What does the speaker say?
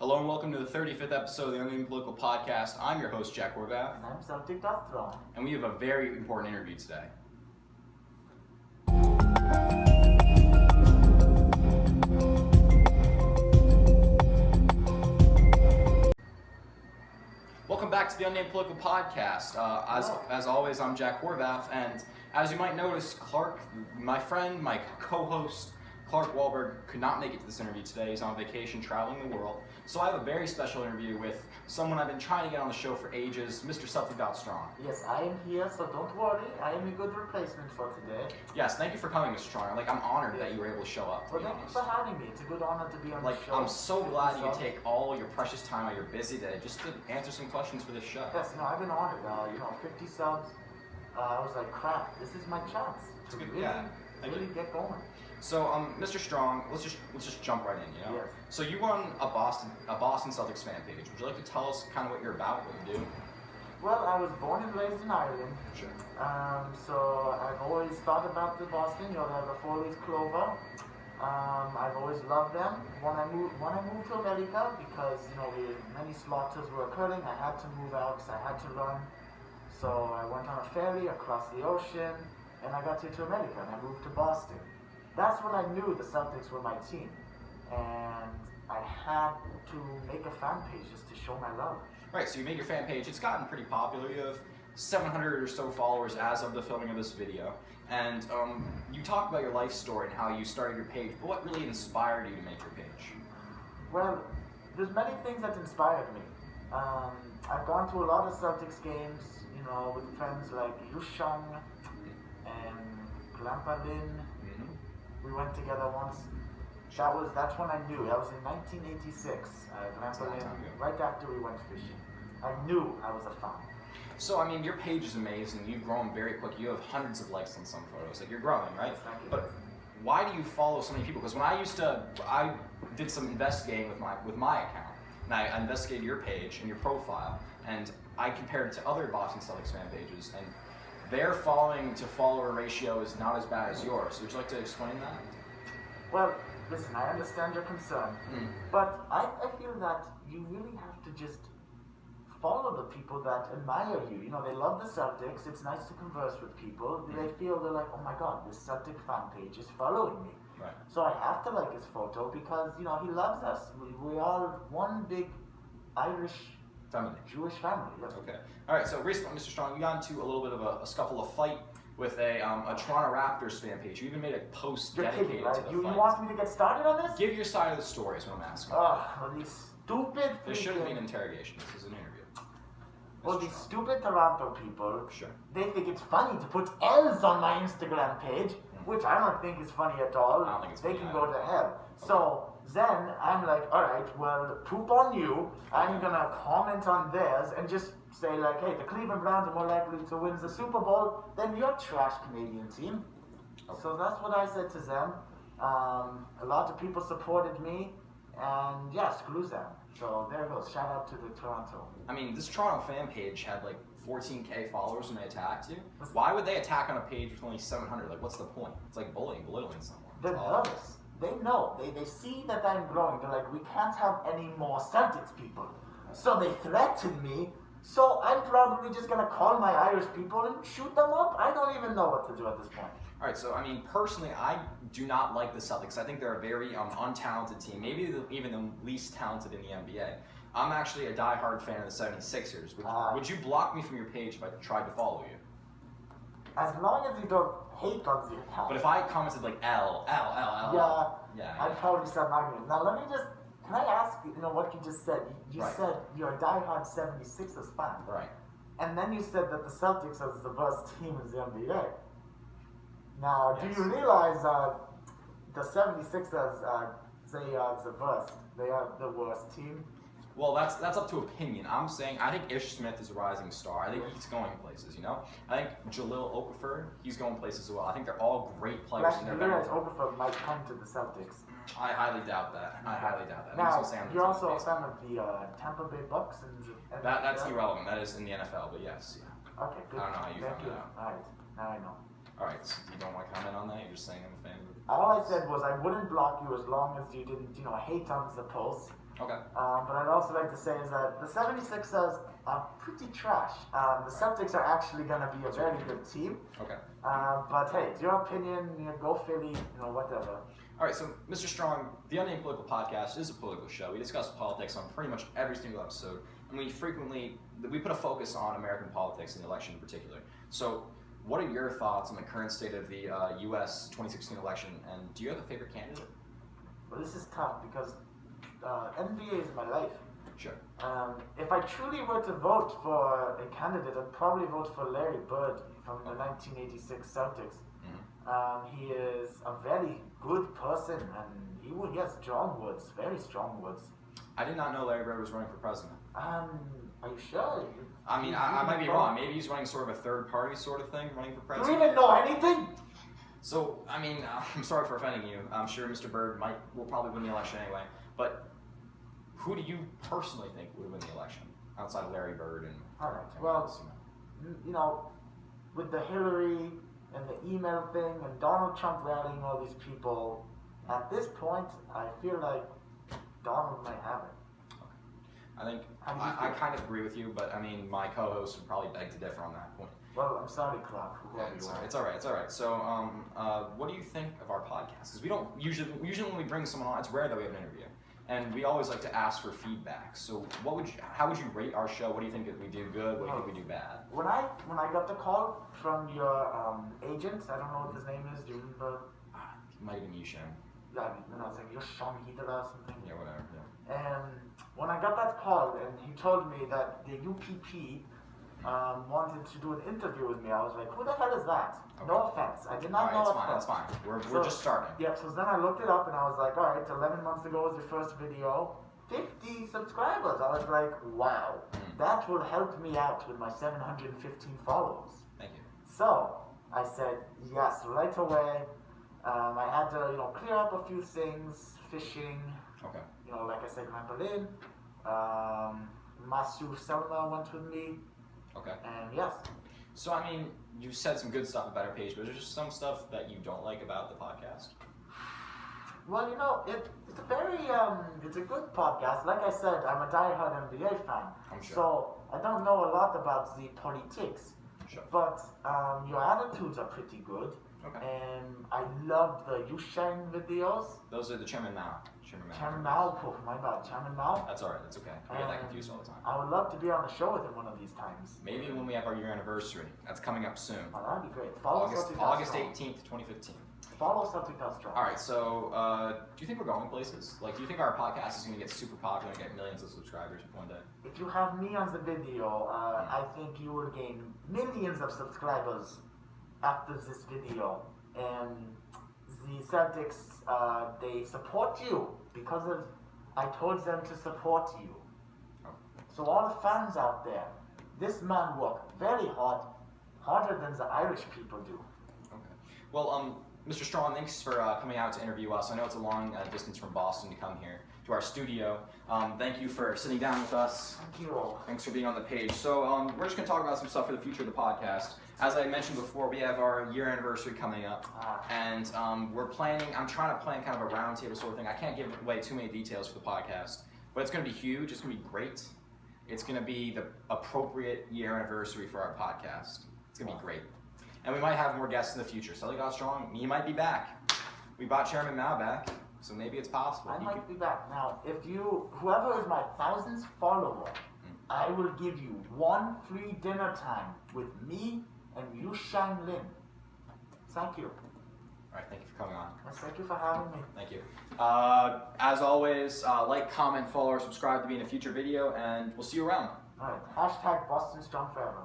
Hello and welcome to the 35th episode of the Unnamed Political Podcast. I'm your host, Jack Horvath. And I'm Celtic.strong. And we have a very important interview today. Welcome back to the Unnamed Political Podcast. As always, I'm Jack Horvath, and as you might notice, Clark, my friend, my co-host, Clark Wahlberg, could not make it to this interview today. He's on vacation traveling the world. So I have a very special interview with someone I've been trying to get on the show for ages, Mr. Celtic.strong. Yes, I am here, so don't worry. I am a good replacement for today. Yes, thank you for coming, Mr. Strong. I'm honored that you were able to show up. Well, thank you for having me. It's a good honor to be on the show. I'm so glad you take all your precious time out of your busy day just to answer some questions for this show. Yes, I've been honored. 50 subs. I was like, crap, this is my chance to really get going. So, Mr. Strong, let's just jump right in, Yes. So you run a Boston Celtics fan page. Would you like to tell us kind of what you're about, what you do? Well, I was born and raised in Ireland. Sure. So I've always thought about the Boston, the 4-leaf clover. I've always loved them. When I moved to America, because many slaughters were occurring, I had to move out, so I had to run. So I went on a ferry across the ocean, and I got to America, and I moved to Boston. That's when I knew the Celtics were my team, and I had to make a fan page just to show my love. Right, so you made your fan page. It's gotten pretty popular. You have 700 or so followers as of the filming of this video, and you talk about your life story and how you started your page, but what really inspired you to make your page? Well, there's many things that inspired me. I've gone to a lot of Celtics games, with friends like Yushang and Grandpa Lin. We went together once. That's when I knew. That was in 1986. Grandpa Lin, right after we went fishing. I knew I was a fan. So, your page is amazing. You've grown very quick. You have hundreds of likes on some photos. Like, you're growing, right? Yes, thank you. But why do you follow so many people? Because when I did some investigating with my account, and I investigated your page and your profile, and I compared it to other Boston Celtics fan pages, and their following to follower ratio is not as bad as yours. So would you like to explain that? Well, listen, I understand your concern, but I feel that you really have to just follow the people that admire you. They love the Celtics. It's nice to converse with people. They're like, oh my God, this Celtic fan page is following me. Right. So I have to like his photo because, he loves us. We are one big Irish family. Jewish family. Yes. Okay. All right. So recently, Mr. Strong, you got into a little bit of a scuffle, a fight with a Toronto Raptors fan page. You even made a post dedicated to the fight. You want me to get started on this? Give your side of the story is what I'm asking. Well, these stupid. There shouldn't be an interrogation. This is an interview. Well, these stupid Toronto people. Sure. They think it's funny to put L's on my Instagram page, which I don't think is funny at all. I don't think it's they funny can either. go to hell. Okay. So then I'm like, all right, well, poop on you. I'm gonna comment on theirs and just say like, hey, the Cleveland Browns are more likely to win the Super Bowl than your trash Canadian team. Okay. So that's what I said to them. A lot of people supported me, and yeah, screw them. So there it goes. Shout out to the Toronto. This Toronto fan page had like 14K followers when they attacked you. Why would they attack on a page with only 700? Like, what's the point? It's like bullying, belittling someone. They're nervous. They know. They see that I'm growing. They're like, we can't have any more Celtics people. So they threaten me. So I'm probably just going to call my Irish people and shoot them up. I don't even know what to do at this point. All right, so personally, I do not like the Celtics. I think they're a very untalented team, maybe even the least talented in the NBA. I'm actually a diehard fan of the 76ers. Would you block me from your page if I tried to follow you? As long as you don't hate on the account. But if I commented like L, I'd probably start arguing. Now let me can I ask you, what you just said? You said you're a diehard 76ers fan. Right. And then you said that the Celtics are the worst team in the NBA. Now, Yes. do you realize the 76ers, they are the worst. They are the worst team. Well, that's up to opinion. I'm saying I think Ish Smith is a rising star. I think he's going places, I think Jahlil Okafor, he's going places as well. I think they're all great players. Actually, you realize Okafor might come to the Celtics. I highly doubt that. Now, you're also a fan of the Tampa Bay Bucks? That's irrelevant. That is in the NFL, but yes. Yeah. Okay, good. I don't know how you Thank found you. that out. All right, now I know. All right, so you don't want to comment on that? You're just saying I'm a fan of it? All I said was I wouldn't block you as long as you didn't, hate on the post. Okay. But I'd also like to say is that the 76ers are pretty trash. The Celtics are actually going to be a very good team. Okay. But hey, it's your opinion. Go Philly. Whatever. All right, so Mr. Strong, the Unnamed Political Podcast is a political show. We discuss politics on pretty much every single episode, and we put a focus on American politics and the election in particular. So, what are your thoughts on the current state of the U.S. 2016 election, and do you have a favorite candidate? Well, this is tough because NBA is my life. Sure. If I truly were to vote for a candidate, I'd probably vote for Larry Bird from the 1986 Celtics. He is a very good person, and he has strong words, very strong words. I did not know Larry Bird was running for president. Are you sure? I mean, I might be wrong. Maybe he's running sort of a third party sort of thing, running for Do president. you even know anything? So, I mean, I'm sorry for offending you. I'm sure Mr. Bird will probably win the election anyway. But who do you personally think would win the election outside of Larry Bird and? All right. Well, with the Hillary and the email thing and Donald Trump rallying all these people, at this point, I feel like Donald might have it. I think I kind of agree with you, but I mean, my co-host would probably beg to differ on that point. Well, I'm sorry, Clark. It's all right. So, what do you think of our podcast? Because we don't usually when we bring someone on, it's rare that we have an interview, and we always like to ask for feedback. So, how would you rate our show? What do you think that we do good? What do you think we do bad? When I got the call from your agent, I don't know what his name is. Do you remember? It might have been Yushan. Yeah, it's like Yushan Hidara or something. Yeah, whatever. Yeah. And when I got that call, and he told me that the UPP wanted to do an interview with me, I was like, who the hell is that? Okay. No offense. I did not know at first. That's fine. We're just starting. Yeah, so then I looked it up and I was like, all right, 11 months ago was your first video. 50 subscribers. I was like, wow, that will help me out with my 715 followers. Thank you. So I said yes right away. I had to, clear up a few things, fishing. Okay. Like I said, Berlin. Masu Selma went with me. Okay. And yes. So I mean, you said some good stuff about our page, but there's just some stuff that you don't like about the podcast. Well, it's a very it's a good podcast. Like I said, I'm a diehard NBA fan. I'm sure. So I don't know a lot about the politics. Sure. But your attitudes are pretty good. Okay. And I love the Yusheng videos. Those are the Chairman Mao. Chairman Mao, oh my bad, Chairman Mao. That's alright, that's okay. I get that confused all the time. I would love to be on the show with him one of these times. Maybe when we have our year anniversary. That's coming up soon. Oh, that'd be great. Follow August 18th, 2015. Follow Celtic.strong. Alright, so do you think we're going places? Like, do you think our podcast is going to get super popular and get millions of subscribers one day? If you have me on the video, I think you will gain millions of subscribers after this video. And the Celtics, they support you because I told them to support you. Oh. So all the fans out there, this man worked very hard, harder than the Irish people do. Okay. Well, Mr. Strong, thanks for coming out to interview us. I know it's a long distance from Boston to come here to our studio. Thank you for sitting down with us. Thank you all. Thanks for being on the page. So we're just going to talk about some stuff for the future of the podcast. As I mentioned before, we have our year anniversary coming up, and I'm trying to plan kind of a roundtable sort of thing. I can't give away too many details for the podcast, but it's going to be huge. It's going to be great. It's going to be the appropriate year anniversary for our podcast. It's going to be great. And we might have more guests in the future. Celtic.strong, you might be back. We brought Chairman Mao back, so maybe it's possible. I might be back. Now, whoever is my 1000th follower, I will give you one free dinner time with me and Yu Shang Lin. Thank you. All right, thank you for coming on. Thank you for having me. Thank you. As always, like, comment, follow, or subscribe to be in a future video, and we'll see you around. All right. #BostonStrong forever.